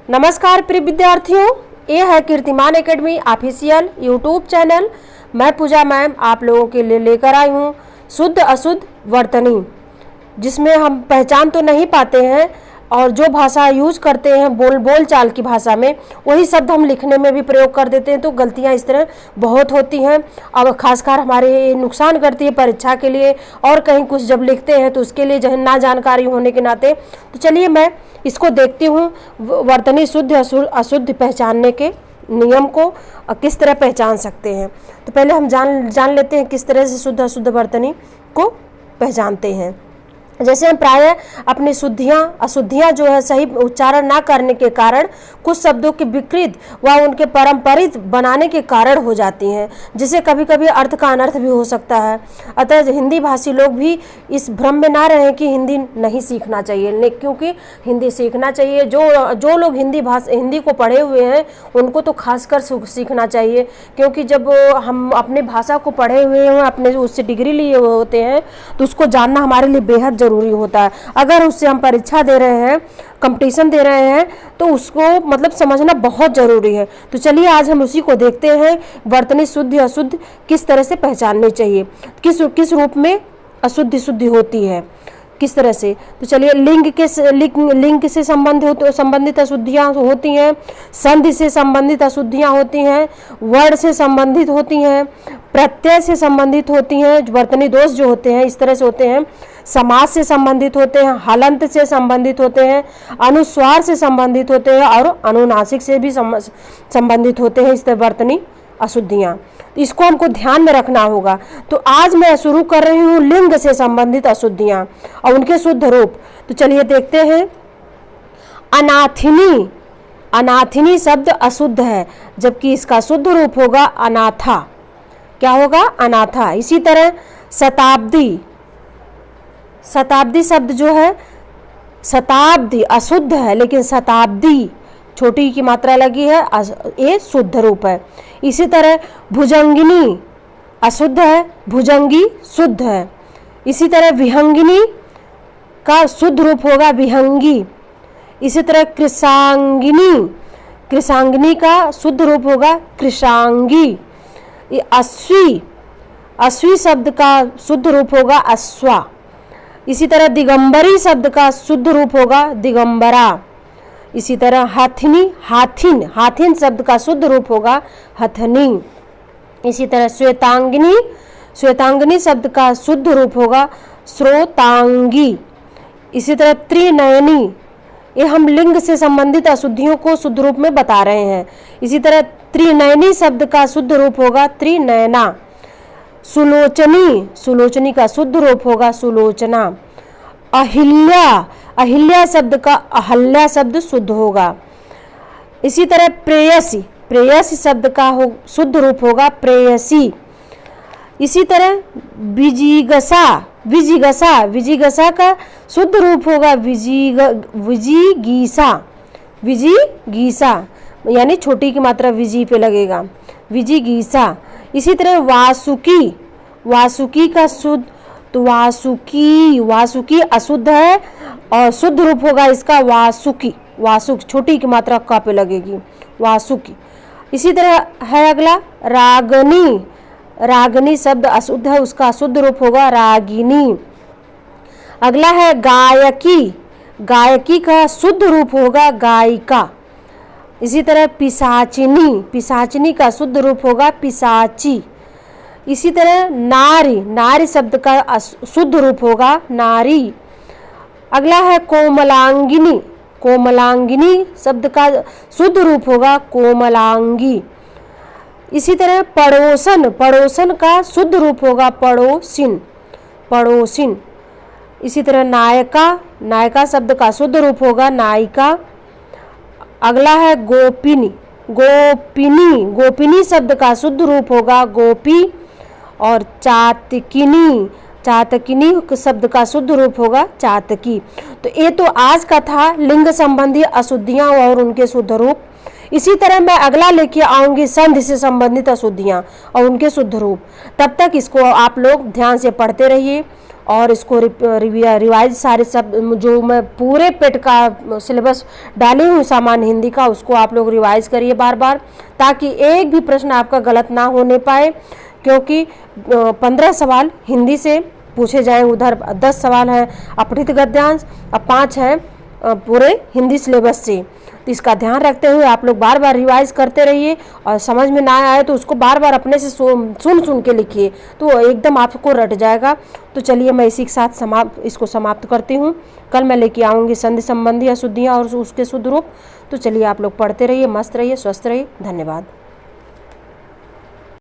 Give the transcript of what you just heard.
नमस्कार प्रिय विद्यार्थियों, ये है कीर्तिमान एकेडमी ऑफिशियल यूट्यूब चैनल। मैं पूजा मैम आप लोगों के लिए लेकर आई हूँ शुद्ध अशुद्ध वर्तनी, जिसमें हम पहचान तो नहीं पाते हैं और जो भाषा यूज करते हैं बोल चाल की भाषा में, वही शब्द हम लिखने में भी प्रयोग कर देते हैं। तो गलतियां इस तरह बहुत होती हैं और खासकर हमारे नुकसान करती है परीक्षा के लिए, और कहीं कुछ जब लिखते हैं तो उसके लिए जो ना जानकारी होने के नाते। तो चलिए मैं इसको देखती हूँ, वर्तनी शुद्ध अशुद्ध पहचानने के नियम को किस तरह पहचान सकते हैं। तो पहले हम जान लेते हैं किस तरह से शुद्ध अशुद्ध वर्तनी को पहचानते हैं। जैसे हम प्रायः अपनी शुद्धियाँ अशुद्धियाँ जो है सही उच्चारण ना करने के कारण कुछ शब्दों के विकृत व उनके पारंपरिक बनाने के कारण हो जाती हैं, जिसे कभी कभी अर्थ का अनर्थ भी हो सकता है। अतः हिंदी भाषी लोग भी इस भ्रम में ना रहें कि हिंदी नहीं सीखना चाहिए, क्योंकि हिंदी सीखना चाहिए। जो लोग हिंदी को पढ़े हुए हैं उनको तो खासकर सीखना चाहिए, क्योंकि जब हम अपने भाषा को पढ़े हुए हैं, अपने उससे डिग्री लिए हुए होते हैं, तो उसको जानना हमारे लिए बेहद जरूरी होता है। अगर उससे हम परीक्षा दे रहे हैं, कंपटीशन दे रहे हैं, तो उसको मतलब समझना बहुत जरूरी है। तो चलिए आज हम उसी को देखते हैं, वर्तनी शुद्ध अशुद्ध किस तरह से पहचाननी चाहिए, किस रूप में अशुद्धि शुद्धि होती है, किस तरह से। तो चलिए लिंग से संबंधित अशुद्धियाँ होती हैं, संधि से संबंधित अशुद्धियाँ होती हैं, वर्ण से संबंधित होती हैं, प्रत्यय से संबंधित होती हैं, वर्तनी दोष जो होते हैं इस तरह से होते हैं, समास से संबंधित होते हैं, हलंत से संबंधित होते हैं, अनुस्वार से संबंधित होते हैं और अनुनासिक से भी संबंधित होते हैं इस तरह वर्तनी अशुद्धियाँ। इसको हमको ध्यान में रखना होगा। तो आज मैं शुरू कर रही हूँ लिंग से संबंधित अशुद्धियाँ और उनके शुद्ध रूप। तो चलिए देखते हैं। अनाथिनी, अनाथिनी शब्द अशुद्ध है, जबकि इसका शुद्ध रूप होगा अनाथा। क्या होगा? अनाथा। इसी तरह शताब्दी, शताब्दी शब्द जो है, शताब्दी अशुद्ध है, लेकिन शताब्दी छोटी की मात्रा लगी है, ये शुद्ध रूप है। इसी तरह भुजंगिनी अशुद्ध है, भुजंगी शुद्ध है। इसी तरह विहंगिनी का शुद्ध रूप होगा विहंगी। इसी तरह कृशांगिनी, कृशांगिनी का शुद्ध रूप होगा कृशांगी। अश्वी, अश्वी शब्द का शुद्ध रूप होगा अश्वा। इसी तरह दिगंबरी शब्द का शुद्ध रूप होगा दिगंबरा। इसी तरह हथिनी, हाथिन, हाथिन शब्द का शुद्ध रूप होगा हथनी। इसी तरह श्वेतांगिनी, श्वेतांगिनी शब्द का शुद्ध रूप होगा श्रोतांगी। इसी तरह त्रिनयनी, ये हम लिंग से संबंधित अशुद्धियों को शुद्ध रूप में बता रहे हैं। इसी तरह त्रिनयनी शब्द का शुद्ध रूप होगा त्रिनयना। सुलोचनी, सुलोचनी का शुद्ध रूप होगा सुलोचना। अहिल्या, अहिल्या शब्द का अहल्या शब्द शुद्ध होगा। इसी तरह प्रेयसी, प्रेयसी शब्द का शुद्ध रूप होगा प्रेयसी। इसी तरह विजिगसा, विजिगसा, विजिगसा का शुद्ध रूप होगा विजिगीसा, विजिगीसा, यानी छोटी की मात्रा विजी पे लगेगा, विजिगीसा। इसी तरह वासुकी, वासुकी का शुद्ध, तो वासुकी, वासुकी अशुद्ध है और शुद्ध रूप होगा इसका वासुकी, वासुक छोटी की मात्रा का पे लगेगी, वासुकी। इसी तरह है अगला रागनी, रागनी शब्द अशुद्ध है, उसका शुद्ध रूप होगा रागिनी। अगला है गायकी, गायकी का शुद्ध रूप होगा गायिका। इसी तरह पिशाचिनी, पिशाचिनी का शुद्ध रूप होगा पिशाची। इसी तरह नारी, नारी शब्द का शुद्ध रूप होगा नारी। अगला है कोमलांगिनी, कोमलांगिनी शब्द का शुद्ध रूप होगा कोमलांगी। इसी तरह पड़ोसन, पड़ोसन का शुद्ध रूप होगा पड़ोसिन, पड़ोसिन। इसी तरह नायका, नायका शब्द का शुद्ध रूप होगा नायिका। अगला है गोपिनी, गोपिनी, गोपिनी शब्द का शुद्ध रूप होगा गोपी। और चातकिनी, चातकिनी शब्द का शुद्ध रूप होगा चातकी। तो ये तो आज का था लिंग संबंधी अशुद्धियाँ और उनके शुद्ध रूप। इसी तरह मैं अगला लेके आऊँगी संधि से संबंधित अशुद्धियाँ और उनके शुद्ध रूप। तब तक इसको आप लोग ध्यान से पढ़ते रहिए और इसको रिवाइज सारे सब जो मैं पूरे पेट का सिलेबस डाली हूँ सामान्य हिंदी का, उसको आप लोग रिवाइज करिए बार बार, ताकि एक भी प्रश्न आपका गलत ना होने पाए। क्योंकि 15 सवाल हिंदी से पूछे जाए, उधर 10 सवाल हैं अपठित गद्यांश और 5 हैं पूरे हिंदी सिलेबस से। तो इसका ध्यान रखते हुए आप लोग बार बार रिवाइज करते रहिए और समझ में ना आए तो उसको बार बार अपने से सुन के लिखिए, तो एकदम आपको रट जाएगा। तो चलिए मैं इसी के साथ इसको समाप्त करती हूँ। कल मैं लेके आऊँगी संधि संबंधी अशुद्धियाँ और उसके शुद्ध रूप। तो चलिए आप लोग पढ़ते रहिए, मस्त रहिए, स्वस्थ रहिए। धन्यवाद।